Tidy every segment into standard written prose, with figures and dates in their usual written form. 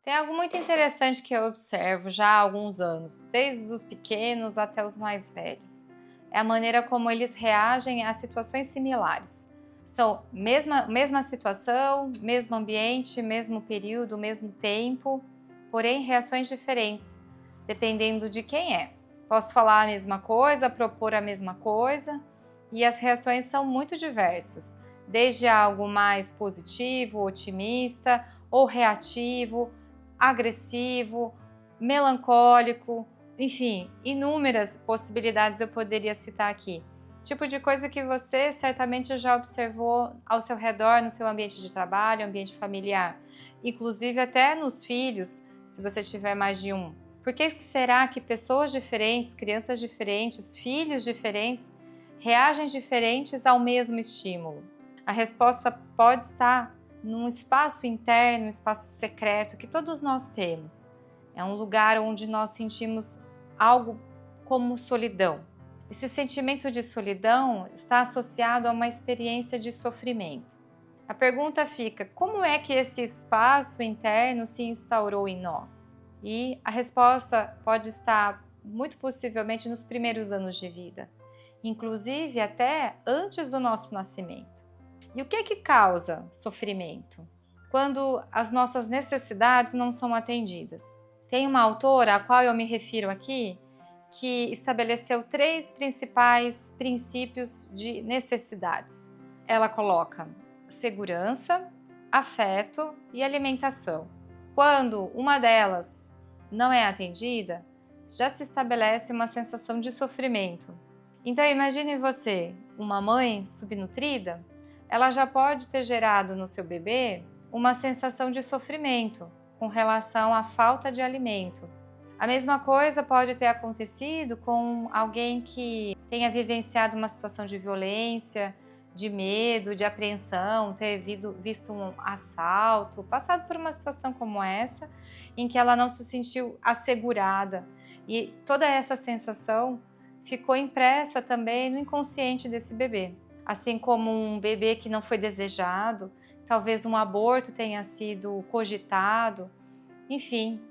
Tem algo muito interessante que eu observo já há alguns anos, desde os pequenos até os mais velhos. É a maneira como eles reagem a situações similares. São mesma situação, mesmo ambiente, mesmo período, mesmo tempo, porém reações diferentes, dependendo de quem é. Posso falar a mesma coisa, propor a mesma coisa, e as reações são muito diversas, desde algo mais positivo, otimista ou reativo, agressivo, melancólico, enfim, inúmeras possibilidades eu poderia citar aqui. Tipo de coisa que você certamente já observou ao seu redor, no seu ambiente de trabalho, ambiente familiar, inclusive até nos filhos, se você tiver mais de um. Por que será que pessoas diferentes, crianças diferentes, filhos diferentes, reagem diferentes ao mesmo estímulo? A resposta pode estar num espaço interno, um espaço secreto que todos nós temos. É um lugar onde nós sentimos algo como solidão. Esse sentimento de solidão está associado a uma experiência de sofrimento. A pergunta fica: como é que esse espaço interno se instaurou em nós? E a resposta pode estar muito possivelmente nos primeiros anos de vida, inclusive até antes do nosso nascimento. E o que é que causa sofrimento? Quando as nossas necessidades não são atendidas. Tem uma autora a qual eu me refiro aqui que estabeleceu 3 principais princípios de necessidades. Ela coloca segurança, afeto e alimentação. Quando uma delas não é atendida, já se estabelece uma sensação de sofrimento. Então imagine você, uma mãe subnutrida, ela já pode ter gerado no seu bebê uma sensação de sofrimento com relação à falta de alimento. A mesma coisa pode ter acontecido com alguém que tenha vivenciado uma situação de violência, de medo, de apreensão, ter visto um assalto, passado por uma situação como essa, em que ela não se sentiu assegurada. E toda essa sensação ficou impressa também no inconsciente desse bebê. Assim como um bebê que não foi desejado, talvez um aborto tenha sido cogitado, enfim,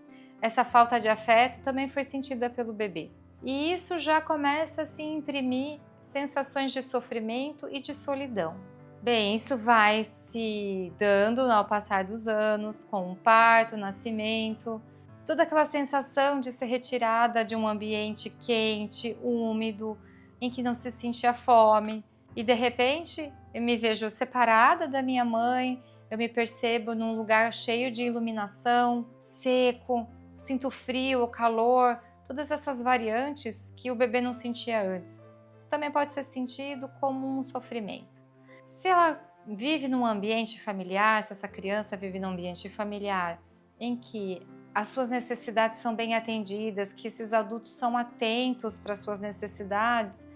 essa falta de afeto também foi sentida pelo bebê. E isso já começa a se imprimir sensações de sofrimento e de solidão. Bem, isso vai se dando ao passar dos anos, com o parto, o nascimento, toda aquela sensação de ser retirada de um ambiente quente, úmido, em que não se sentia fome. E de repente eu me vejo separada da minha mãe, eu me percebo num lugar cheio de iluminação, seco, sinto frio, o calor, todas essas variantes que o bebê não sentia antes. Isso também pode ser sentido como um sofrimento. Se ela vive num ambiente familiar, se essa criança vive num ambiente familiar em que as suas necessidades são bem atendidas, que esses adultos são atentos para as suas necessidades,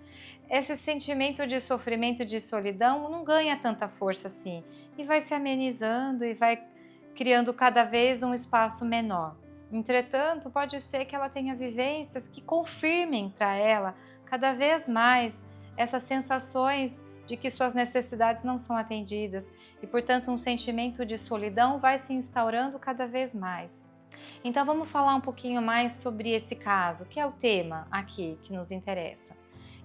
esse sentimento de sofrimento e de solidão não ganha tanta força assim e vai se amenizando e vai criando cada vez um espaço menor. Entretanto, pode ser que ela tenha vivências que confirmem para ela cada vez mais essas sensações de que suas necessidades não são atendidas e, portanto, um sentimento de solidão vai se instaurando cada vez mais. Então, vamos falar um pouquinho mais sobre esse caso, que é o tema aqui que nos interessa.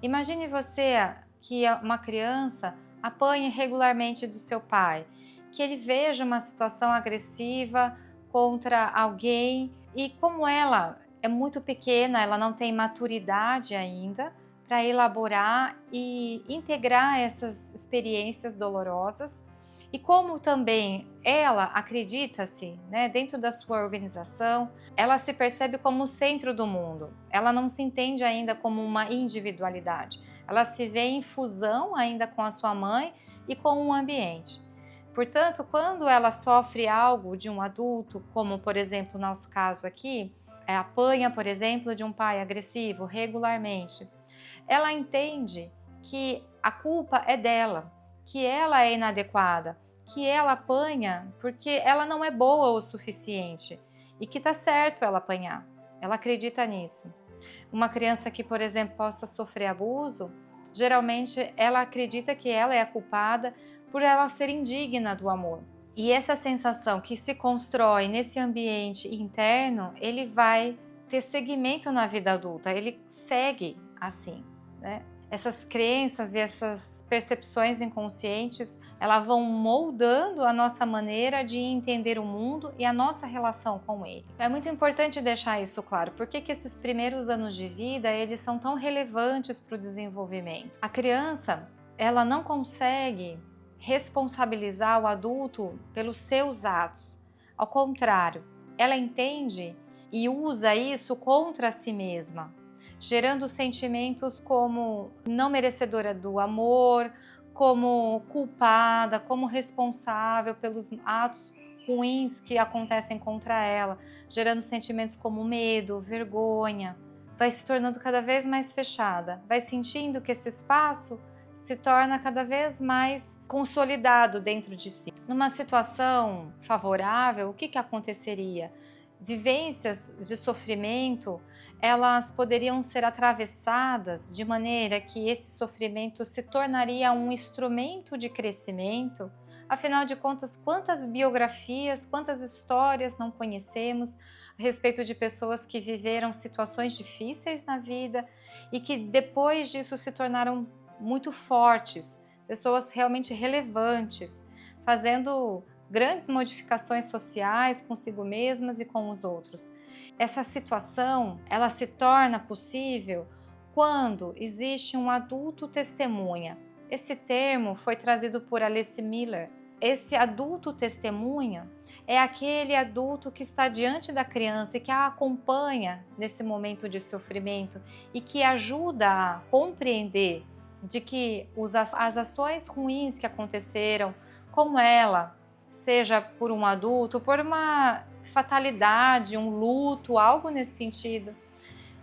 Imagine você que uma criança apanhe regularmente do seu pai, que ele veja uma situação agressiva contra alguém e como ela é muito pequena, ela não tem maturidade ainda para elaborar e integrar essas experiências dolorosas. E como também ela acredita-se, né, dentro da sua organização, ela se percebe como o centro do mundo. Ela não se entende ainda como uma individualidade. Ela se vê em fusão ainda com a sua mãe e com o ambiente. Portanto, quando ela sofre algo de um adulto, como por exemplo o nosso caso aqui, apanha, por exemplo, de um pai agressivo regularmente, ela entende que a culpa é dela, que ela é inadequada, que ela apanha porque ela não é boa o suficiente e que tá certo ela apanhar. Ela acredita nisso. Uma criança que, por exemplo, possa sofrer abuso, geralmente ela acredita que ela é a culpada por ela ser indigna do amor. E essa sensação que se constrói nesse ambiente interno, ele vai ter seguimento na vida adulta, ele segue assim, né? Essas crenças e essas percepções inconscientes, elas vão moldando a nossa maneira de entender o mundo e a nossa relação com ele. É muito importante deixar isso claro. Por que esses primeiros anos de vida, eles são tão relevantes para o desenvolvimento? A criança, ela não consegue responsabilizar o adulto pelos seus atos. Ao contrário, ela entende e usa isso contra si mesma, gerando sentimentos como não merecedora do amor, como culpada, como responsável pelos atos ruins que acontecem contra ela, gerando sentimentos como medo, vergonha. Vai se tornando cada vez mais fechada, vai sentindo que esse espaço se torna cada vez mais consolidado dentro de si. Numa situação favorável, o que aconteceria? Vivências de sofrimento, elas poderiam ser atravessadas de maneira que esse sofrimento se tornaria um instrumento de crescimento. Afinal de contas, quantas biografias, quantas histórias não conhecemos a respeito de pessoas que viveram situações difíceis na vida e que depois disso se tornaram muito fortes, pessoas realmente relevantes, fazendo grandes modificações sociais consigo mesmas e com os outros. Essa situação, ela se torna possível quando existe um adulto testemunha. Esse termo foi trazido por Alice Miller. Esse adulto testemunha é aquele adulto que está diante da criança e que a acompanha nesse momento de sofrimento e que ajuda a compreender de que as ações ruins que aconteceram com ela, seja por um adulto, por uma fatalidade, um luto, algo nesse sentido,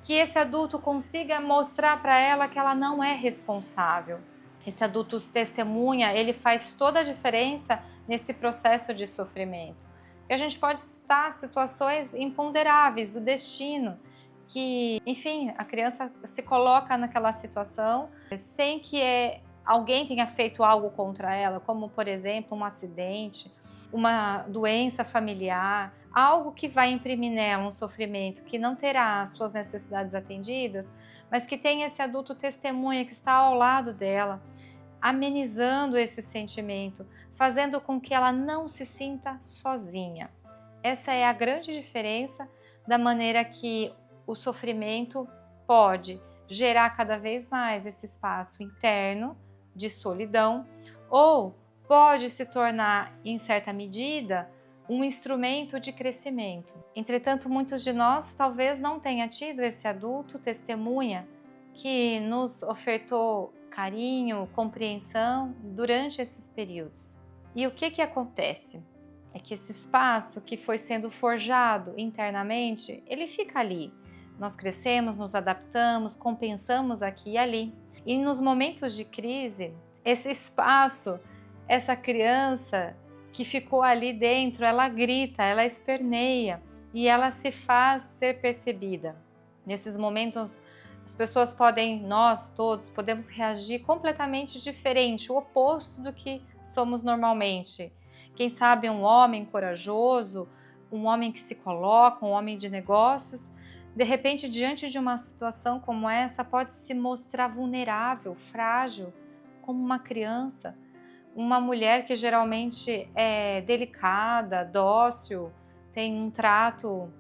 que esse adulto consiga mostrar para ela que ela não é responsável. Esse adulto testemunha, ele faz toda a diferença nesse processo de sofrimento. E a gente pode citar situações imponderáveis do destino, que, enfim, a criança se coloca naquela situação sem que alguém tenha feito algo contra ela, como, por exemplo, um acidente, uma doença familiar, algo que vai imprimir nela um sofrimento que não terá as suas necessidades atendidas, mas que tem esse adulto testemunha que está ao lado dela, amenizando esse sentimento, fazendo com que ela não se sinta sozinha. Essa é a grande diferença da maneira que o sofrimento pode gerar cada vez mais esse espaço interno de solidão, ou pode se tornar, em certa medida, um instrumento de crescimento. Entretanto, muitos de nós talvez não tenham tido esse adulto testemunha que nos ofertou carinho, compreensão durante esses períodos. E o que acontece? É que esse espaço que foi sendo forjado internamente, ele fica ali. Nós crescemos, nos adaptamos, compensamos aqui e ali. E nos momentos de crise, esse espaço, essa criança que ficou ali dentro, ela grita, ela esperneia e ela se faz ser percebida. Nesses momentos, as pessoas podem, nós todos, podemos reagir completamente diferente, o oposto do que somos normalmente. Quem sabe um homem corajoso, um homem que se coloca, um homem de negócios, de repente, diante de uma situação como essa, pode se mostrar vulnerável, frágil, como uma criança. Uma mulher que geralmente é delicada, dócil, tem um trato,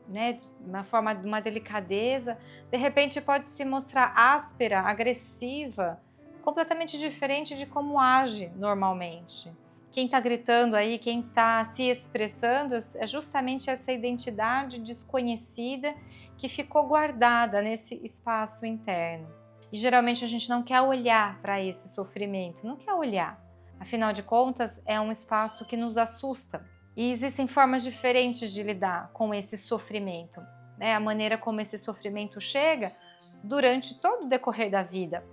de uma forma, de uma delicadeza, de repente pode se mostrar áspera, agressiva, completamente diferente de como age normalmente. Quem está gritando aí, quem está se expressando, é justamente essa identidade desconhecida que ficou guardada nesse espaço interno. E geralmente a gente não quer olhar para esse sofrimento, não quer olhar. Afinal de contas, é um espaço que nos assusta. E existem formas diferentes de lidar com esse sofrimento, né? A maneira como esse sofrimento chega durante todo o decorrer da vida.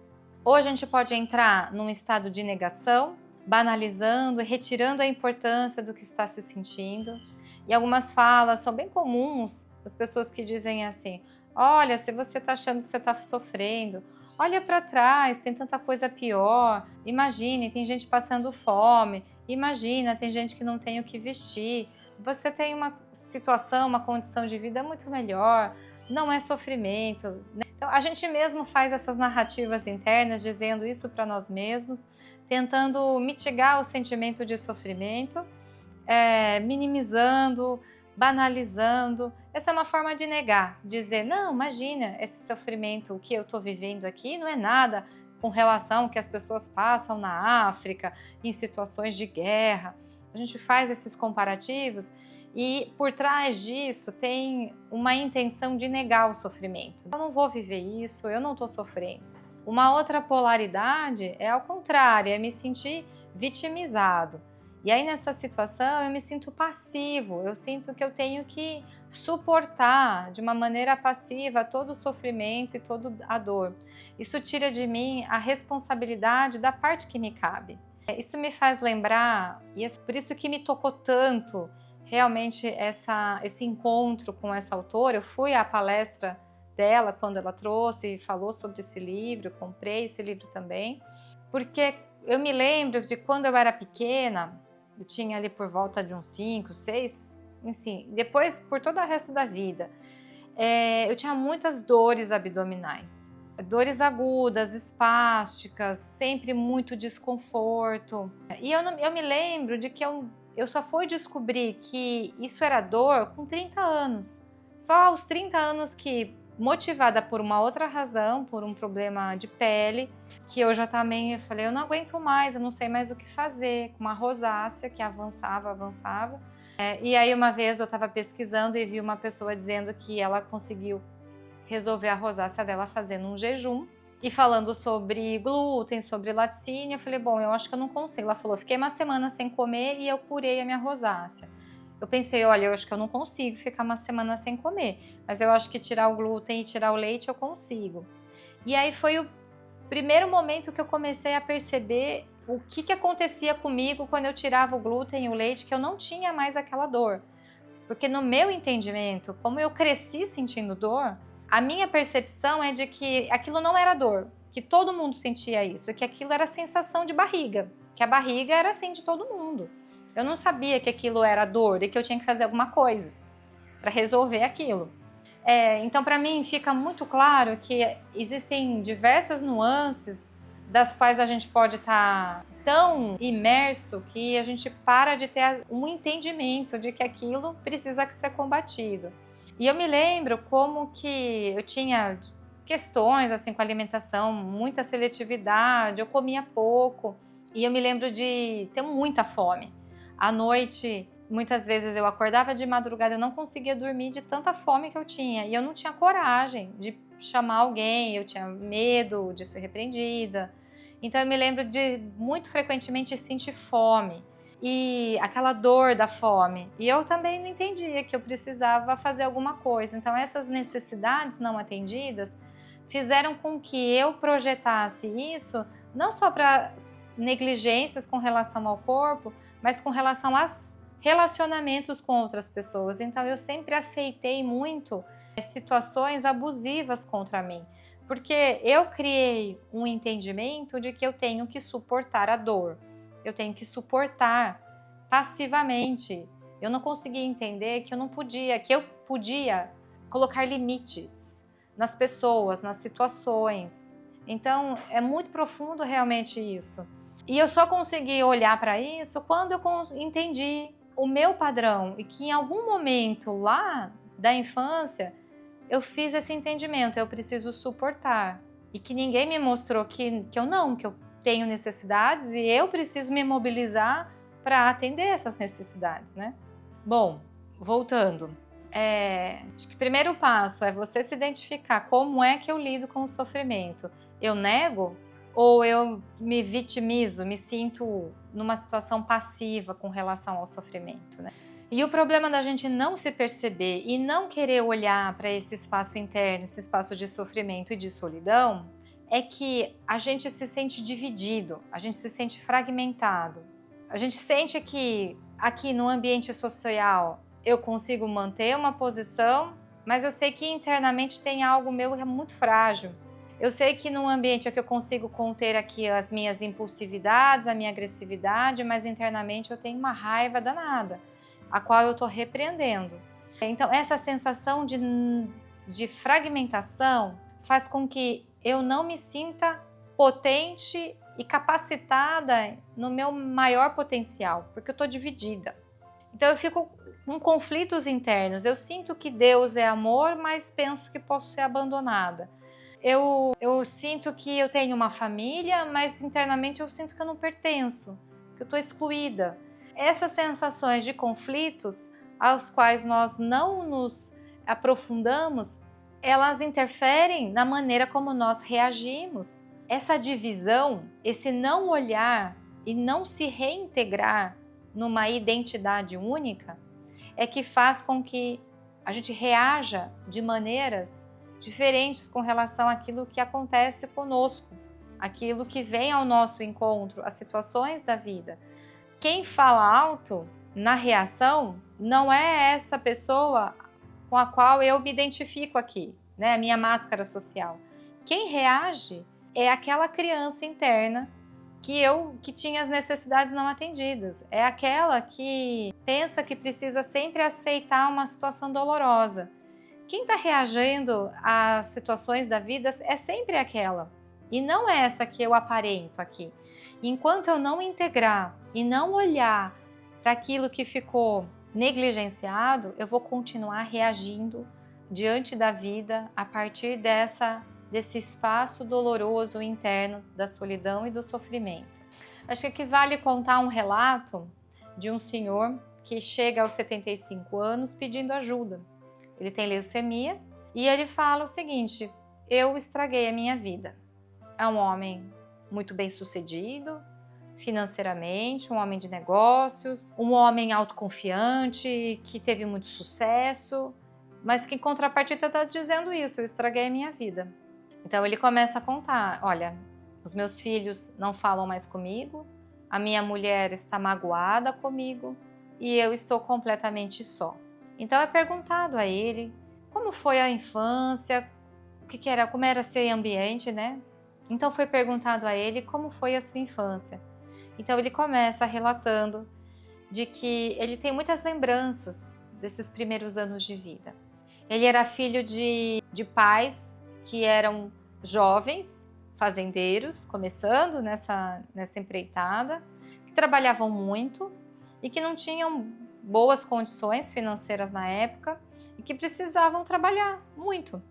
Ou a gente pode entrar num estado de negação, banalizando e retirando a importância do que está se sentindo. E algumas falas são bem comuns das pessoas que dizem assim: olha, se você está achando que você está sofrendo, Olha para trás, tem tanta coisa pior. Imagine, tem gente passando fome. Imagina, tem gente que não tem o que vestir. Você tem uma situação, uma condição de vida muito melhor. Não é sofrimento, né? Então, a gente mesmo faz essas narrativas internas dizendo isso para nós mesmos, tentando mitigar o sentimento de sofrimento, minimizando, banalizando. Essa é uma forma de negar, dizer, não, imagina, esse sofrimento, o que eu estou vivendo aqui não é nada com relação ao que as pessoas passam na África, em situações de guerra. A gente faz esses comparativos e por trás disso tem uma intenção de negar o sofrimento. Eu não vou viver isso, eu não estou sofrendo. Uma outra polaridade é ao contrário, é me sentir vitimizado. E aí nessa situação eu me sinto passivo, eu sinto que eu tenho que suportar de uma maneira passiva todo o sofrimento e toda a dor. Isso tira de mim a responsabilidade da parte que me cabe. Isso me faz lembrar, e é por isso que me tocou tanto realmente esse encontro com essa autora. Eu fui à palestra dela quando ela trouxe e falou sobre esse livro, comprei esse livro também, porque eu me lembro de quando eu era pequena, eu tinha ali por volta de uns 5, 6, assim, depois por todo o resto da vida, eu tinha muitas dores abdominais. Dores agudas, espásticas, sempre muito desconforto. E eu me lembro de que eu só fui descobrir que isso era dor com 30 anos. Só aos 30 anos que, motivada por uma outra razão, por um problema de pele, que eu já também eu falei, eu não aguento mais, eu não sei mais o que fazer, com uma rosácea que avançava. E aí uma vez eu estava pesquisando e vi uma pessoa dizendo que ela conseguiu resolver a rosácea dela fazendo um jejum e falando sobre glúten, sobre laticínio. Eu falei, bom, eu acho que eu não consigo. Ela falou, fiquei uma semana sem comer e eu curei a minha rosácea. Eu pensei, olha, eu acho que eu não consigo ficar uma semana sem comer, mas eu acho que tirar o glúten e tirar o leite eu consigo. E aí foi o primeiro momento que eu comecei a perceber o que acontecia comigo quando eu tirava o glúten e o leite, que eu não tinha mais aquela dor. Porque no meu entendimento, como eu cresci sentindo dor, a minha percepção é de que aquilo não era dor, que todo mundo sentia isso, que aquilo era sensação de barriga, que a barriga era assim de todo mundo. Eu não sabia que aquilo era dor e que eu tinha que fazer alguma coisa para resolver aquilo. Então, para mim, fica muito claro que existem diversas nuances das quais a gente pode estar tão imerso que a gente para de ter um entendimento de que aquilo precisa ser combatido. E eu me lembro como que eu tinha questões assim com a alimentação, muita seletividade, eu comia pouco e eu me lembro de ter muita fome. À noite, muitas vezes eu acordava de madrugada, eu não conseguia dormir de tanta fome que eu tinha. E eu não tinha coragem de chamar alguém, eu tinha medo de ser repreendida. Então eu me lembro de muito frequentemente sentir fome e aquela dor da fome. E eu também não entendia que eu precisava fazer alguma coisa. Então essas necessidades não atendidas fizeram com que eu projetasse isso não só para negligências com relação ao corpo, mas com relação aos relacionamentos com outras pessoas. Então eu sempre aceitei muito situações abusivas contra mim, porque eu criei um entendimento de que eu tenho que suportar a dor, eu tenho que suportar passivamente. Eu não conseguia entender que eu podia colocar limites nas pessoas, nas situações. Então é muito profundo realmente isso. E eu só consegui olhar para isso quando eu entendi o meu padrão e que em algum momento lá da infância eu fiz esse entendimento, eu preciso suportar. E que ninguém me mostrou que eu tenho necessidades e eu preciso me mobilizar para atender essas necessidades, né? Bom, voltando. Acho que o primeiro passo é você se identificar como é que eu lido com o sofrimento. Eu nego ou eu me vitimizo, me sinto numa situação passiva com relação ao sofrimento, né? E o problema da gente não se perceber e não querer olhar para esse espaço interno, esse espaço de sofrimento e de solidão, é que a gente se sente dividido, a gente se sente fragmentado. A gente sente que aqui no ambiente social eu consigo manter uma posição, mas eu sei que internamente tem algo meu que é muito frágil. Eu sei que num ambiente é que eu consigo conter aqui as minhas impulsividades, a minha agressividade, mas internamente eu tenho uma raiva danada, a qual eu estou repreendendo. Então, essa sensação de fragmentação faz com que eu não me sinta potente e capacitada no meu maior potencial, porque eu estou dividida. Então, eu fico com conflitos internos. Eu sinto que Deus é amor, mas penso que posso ser abandonada. Eu sinto que eu tenho uma família, mas internamente eu sinto que eu não pertenço, que eu estou excluída. Essas sensações de conflitos, aos quais nós não nos aprofundamos, elas interferem na maneira como nós reagimos. Essa divisão, esse não olhar e não se reintegrar numa identidade única, é que faz com que a gente reaja de maneiras diferentes com relação àquilo que acontece conosco, aquilo que vem ao nosso encontro, as situações da vida. Quem fala alto na reação não é essa pessoa com a qual eu me identifico aqui, né? A minha máscara social. Quem reage é aquela criança interna que tinha as necessidades não atendidas. É aquela que pensa que precisa sempre aceitar uma situação dolorosa. Quem está reagindo às situações da vida é sempre aquela, e não é essa que eu aparento aqui. Enquanto eu não integrar e não olhar para aquilo que ficou negligenciado, eu vou continuar reagindo diante da vida a partir desse espaço doloroso interno da solidão e do sofrimento. Acho que aqui vale contar um relato de um senhor que chega aos 75 anos pedindo ajuda. Ele tem leucemia e ele fala o seguinte: eu estraguei a minha vida. É um homem muito bem sucedido financeiramente, um homem de negócios, um homem autoconfiante, que teve muito sucesso, mas que em contrapartida está dizendo isso: eu estraguei a minha vida. Então ele começa a contar: olha, os meus filhos não falam mais comigo, a minha mulher está magoada comigo e eu estou completamente só. Então é perguntado a ele como foi a infância, como era esse ambiente, né? Então foi perguntado a ele como foi a sua infância. Então ele começa relatando de que ele tem muitas lembranças desses primeiros anos de vida. Ele era filho de pais que eram jovens, fazendeiros, começando nessa empreitada, que trabalhavam muito e que não tinham boas condições financeiras na época e que precisavam trabalhar muito.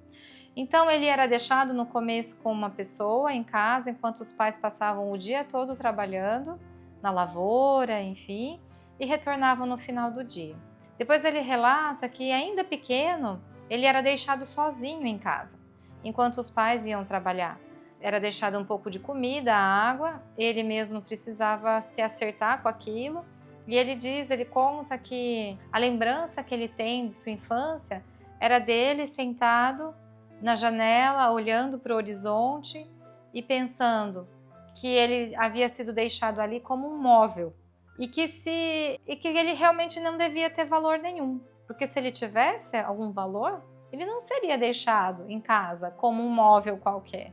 Então ele era deixado no começo com uma pessoa em casa, enquanto os pais passavam o dia todo trabalhando na lavoura, enfim, e retornavam no final do dia. Depois ele relata que, ainda pequeno, ele era deixado sozinho em casa, enquanto os pais iam trabalhar. Era deixado um pouco de comida, água, ele mesmo precisava se acertar com aquilo. E ele conta que a lembrança que ele tem de sua infância era dele sentado na janela, olhando para o horizonte e pensando que ele havia sido deixado ali como um móvel e que ele realmente não devia ter valor nenhum, porque se ele tivesse algum valor, ele não seria deixado em casa como um móvel qualquer.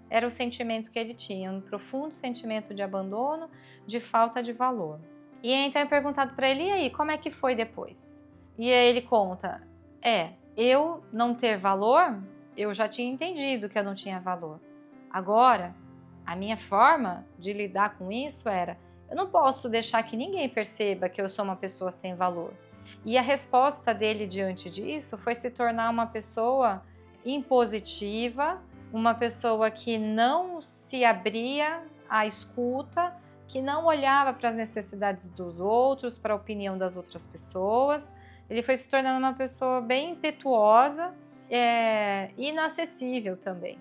Era o sentimento que ele tinha, um profundo sentimento de abandono, de falta de valor. E então é perguntado para ele: e aí, como é que foi depois? E aí ele conta: eu não ter valor, eu já tinha entendido que eu não tinha valor. Agora, a minha forma de lidar com isso era: eu não posso deixar que ninguém perceba que eu sou uma pessoa sem valor. E a resposta dele diante disso foi se tornar uma pessoa impositiva, uma pessoa que não se abria à escuta, que não olhava para as necessidades dos outros, para a opinião das outras pessoas. Ele foi se tornando uma pessoa bem impetuosa e inacessível também.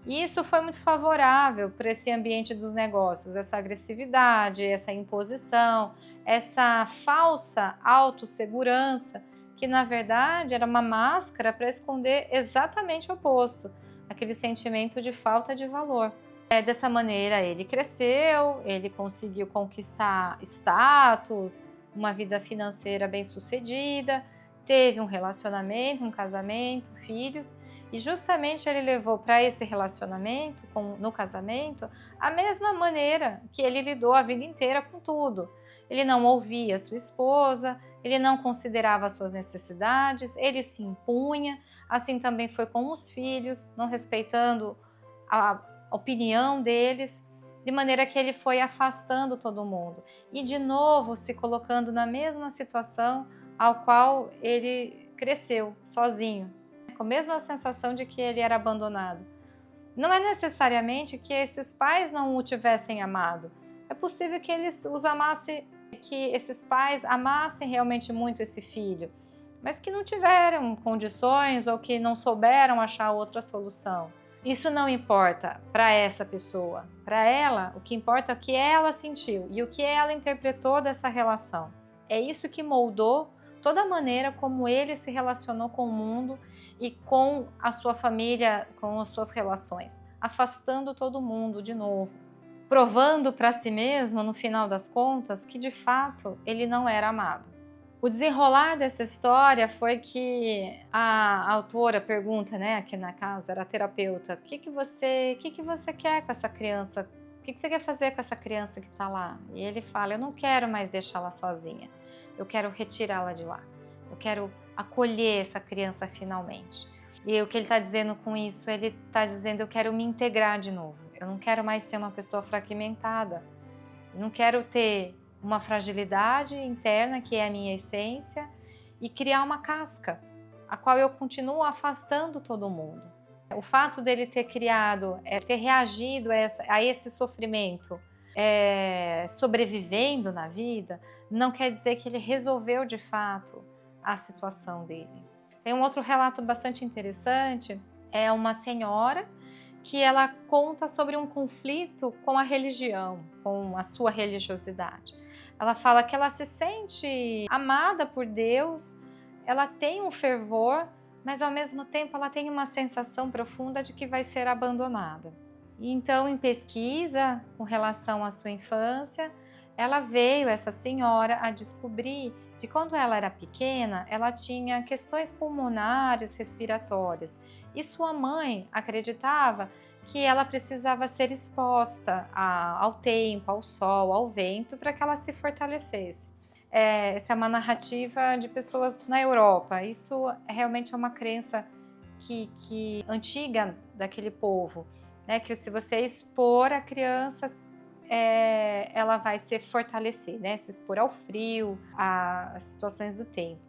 E isso foi muito favorável para esse ambiente dos negócios, essa agressividade, essa imposição, essa falsa autossegurança, que na verdade era uma máscara para esconder exatamente o oposto, aquele sentimento de falta de valor. Dessa maneira ele cresceu, ele conseguiu conquistar status, uma vida financeira bem-sucedida, teve um relacionamento, um casamento, filhos, E justamente ele levou para esse relacionamento, no casamento, a mesma maneira que ele lidou a vida inteira com tudo. Ele não ouvia sua esposa, ele não considerava suas necessidades, ele se impunha, assim também foi com os filhos, não respeitando a opinião deles, de maneira que ele foi afastando todo mundo. E de novo se colocando na mesma situação ao qual ele cresceu, sozinho, com a mesma sensação de que ele era abandonado. Não é necessariamente que esses pais não o tivessem amado. É possível que eles os amassem, que esses pais amassem realmente muito esse filho, mas que não tiveram condições ou que não souberam achar outra solução. Isso não importa para essa pessoa. Para ela, o que importa é o que ela sentiu e o que ela interpretou dessa relação. É isso que moldou toda a maneira como ele se relacionou com o mundo e com a sua família, com as suas relações, afastando todo mundo de novo, provando para si mesmo, no final das contas, que de fato ele não era amado. O desenrolar dessa história foi que a autora pergunta, né, aqui na casa, era a terapeuta, o que você quer com essa criança? O que você quer fazer com essa criança que está lá? E ele fala, eu não quero mais deixá-la sozinha, eu quero retirá-la de lá, eu quero acolher essa criança finalmente. E o que ele está dizendo com isso? Ele está dizendo, eu quero me integrar de novo, eu não quero mais ser uma pessoa fragmentada, eu não quero ter uma fragilidade interna, que é a minha essência, e criar uma casca, a qual eu continuo afastando todo mundo. O fato dele ter criado, ter reagido a esse sofrimento, sobrevivendo na vida, não quer dizer que ele resolveu de fato a situação dele. Tem um outro relato bastante interessante, é uma senhora que ela conta sobre um conflito com a religião, com a sua religiosidade. Ela fala que ela se sente amada por Deus, ela tem um fervor, mas ao mesmo tempo ela tem uma sensação profunda de que vai ser abandonada. E então, em pesquisa com relação à sua infância, essa senhora, a descobrir de quando ela era pequena, ela tinha questões pulmonares, respiratórias. E sua mãe acreditava que ela precisava ser exposta ao tempo, ao sol, ao vento, para que ela se fortalecesse. Essa é uma narrativa de pessoas na Europa. Isso realmente é uma crença que antiga daquele povo, né? Que se você expor a criança, ela vai se fortalecer, né? Se expor ao frio, às situações do tempo.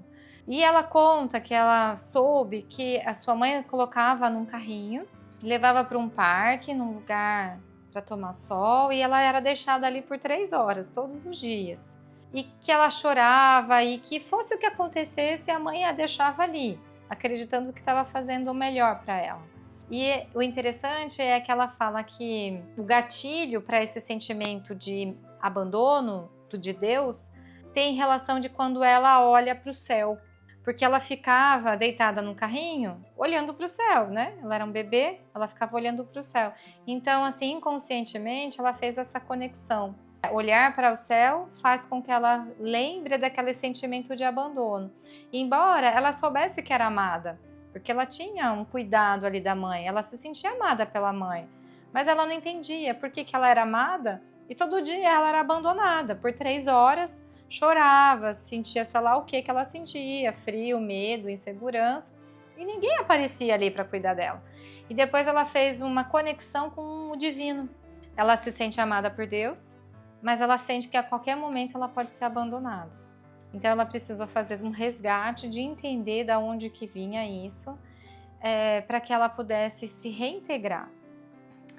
E ela conta que ela soube que a sua mãe colocava num carrinho, levava para um parque, num lugar para tomar sol, e ela era deixada ali por 3 horas, todos os dias. E que ela chorava, e que fosse o que acontecesse, a mãe a deixava ali, acreditando que estava fazendo o melhor para ela. E o interessante é que ela fala que o gatilho para esse sentimento de abandono de Deus tem relação de quando ela olha para o céu. Porque ela ficava deitada no carrinho, olhando para o céu, né? Ela era um bebê, ela ficava olhando para o céu. Então, assim, inconscientemente, ela fez essa conexão. Olhar para o céu faz com que ela lembre daquele sentimento de abandono. E embora ela soubesse que era amada, porque ela tinha um cuidado ali da mãe, ela se sentia amada pela mãe, mas ela não entendia por que ela era amada e todo dia ela era abandonada por 3 horas, chorava, sentia sei lá o que ela sentia, frio, medo, insegurança, e ninguém aparecia ali para cuidar dela. E depois ela fez uma conexão com o divino. Ela se sente amada por Deus, mas ela sente que a qualquer momento ela pode ser abandonada. Então ela precisou fazer um resgate de entender de onde que vinha isso, para que ela pudesse se reintegrar.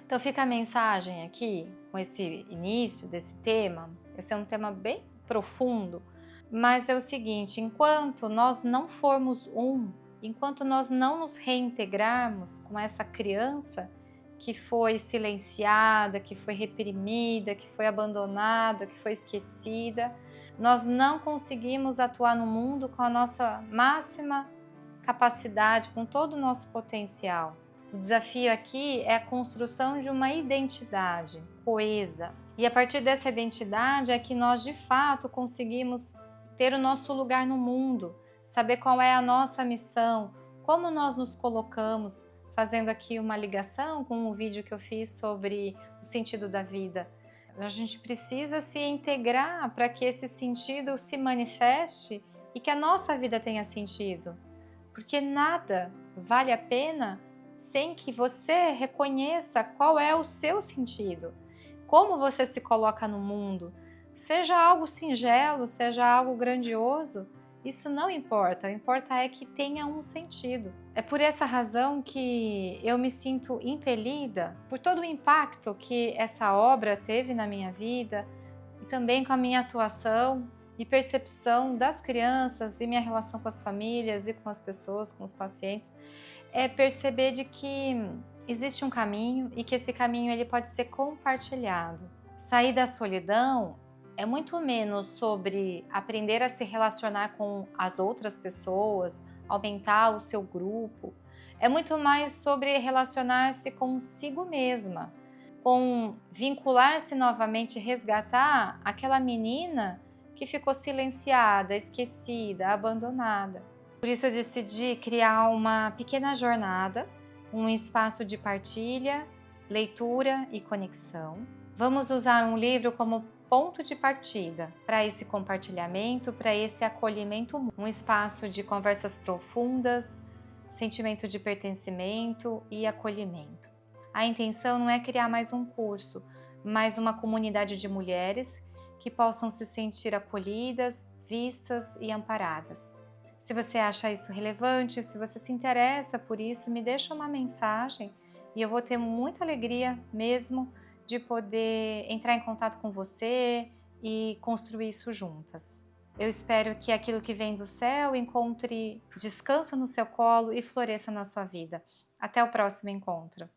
Então fica a mensagem aqui, com esse início desse tema. Esse é um tema bem profundo, mas é o seguinte, enquanto nós não formos enquanto nós não nos reintegrarmos com essa criança que foi silenciada, que foi reprimida, que foi abandonada, que foi esquecida, nós não conseguimos atuar no mundo com a nossa máxima capacidade, com todo o nosso potencial. O desafio aqui é a construção de uma identidade coesa. E a partir dessa identidade é que nós, de fato, conseguimos ter o nosso lugar no mundo, saber qual é a nossa missão, como nós nos colocamos fazendo aqui uma ligação com o vídeo que eu fiz sobre o sentido da vida. A gente precisa se integrar para que esse sentido se manifeste e que a nossa vida tenha sentido. Porque nada vale a pena sem que você reconheça qual é o seu sentido, como você se coloca no mundo. Seja algo singelo, seja algo grandioso, isso não importa, o que importa é que tenha um sentido. É por essa razão que eu me sinto impelida, por todo o impacto que essa obra teve na minha vida e também com a minha atuação e percepção das crianças e minha relação com as famílias e com as pessoas, com os pacientes, é perceber de que existe um caminho e que esse caminho ele pode ser compartilhado. Sair da solidão é muito menos sobre aprender a se relacionar com as outras pessoas, aumentar o seu grupo. É muito mais sobre relacionar-se consigo mesma, com vincular-se novamente, resgatar aquela menina que ficou silenciada, esquecida, abandonada. Por isso eu decidi criar uma pequena jornada, um espaço de partilha, leitura e conexão. Vamos usar um livro como ponto de partida para esse compartilhamento, para esse acolhimento, um espaço de conversas profundas, sentimento de pertencimento e acolhimento. A intenção não é criar mais um curso, mas uma comunidade de mulheres que possam se sentir acolhidas, vistas e amparadas. Se você acha isso relevante, se você se interessa por isso, me deixa uma mensagem e eu vou ter muita alegria mesmo de poder entrar em contato com você e construir isso juntas. Eu espero que aquilo que vem do céu encontre descanso no seu colo e floresça na sua vida. Até o próximo encontro.